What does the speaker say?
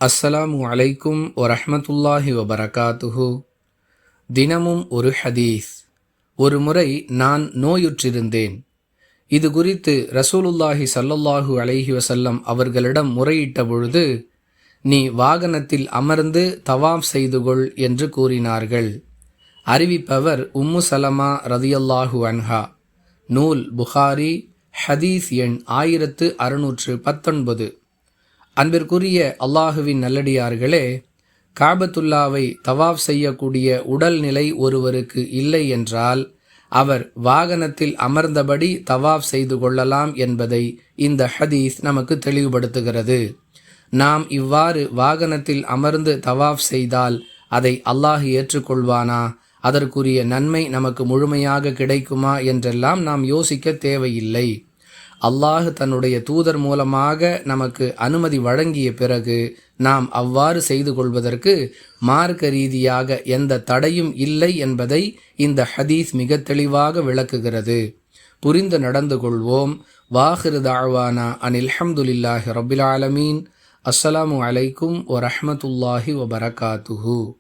அஸ்ஸலாமு அலைக்கும் வரஹ்மத்துல்லாஹி வபரகாத்துஹு. தினமும் ஒரு ஹதீஸ். ஒரு முறை நான் நோயுற்றிருந்தேன். இது குறித்து ரசூலுல்லாஹி ஸல்லல்லாஹு அலைஹி வஸல்லம் அவர்களிடம் முறையிட்ட பொழுது, நீ வாகனத்தில் அமர்ந்து தவாப் செய்து கொள் என்று கூறினார்கள். அறிவிப்பவர் உம்மு சலமா ரதியல்லாஹு அன்ஹா. நூல் புகாரி, ஹதீஸ் எண் 1619. அன்பிற்குரிய அல்லாஹுவின் நல்லடியார்களே, காபத்துல்லாவை தவாப் செய்யக்கூடிய உடல்நிலை ஒருவருக்கு இல்லை என்றால் அவர் வாகனத்தில் அமர்ந்தபடி தவாப் செய்து கொள்ளலாம் என்பதை இந்த ஹதீஸ் நமக்கு தெளிவுபடுத்துகிறது. நாம் இவ்வாறு வாகனத்தில் அமர்ந்து தவாப் செய்தால் அதை அல்லாஹ் ஏற்றுக்கொள்வானா, அதற்குரிய நன்மை நமக்கு முழுமையாக கிடைக்குமா என்றெல்லாம் நாம் யோசிக்க தேவையில்லை. அல்லாஹ் தன்னுடைய தூதர் மூலமாக நமக்கு அனுமதி வழங்கிய பிறகு நாம் அவ்வாறு செய்து கொள்வதற்கு மார்க்க ரீதியாக எந்த தடையும் இல்லை என்பதை இந்த ஹதீஸ் மிக தெளிவாக விளக்குகிறது. புரிந்து நடந்து கொள்வோம். வாஹிரு தாழ்வானா அனில் ஹம்துலில்லாஹி ரப்பில் ஆலமீன். அஸ்ஸலாமு அலைக்கும் வரஹ்மத்துல்லாஹி வபரகாத்துஹு.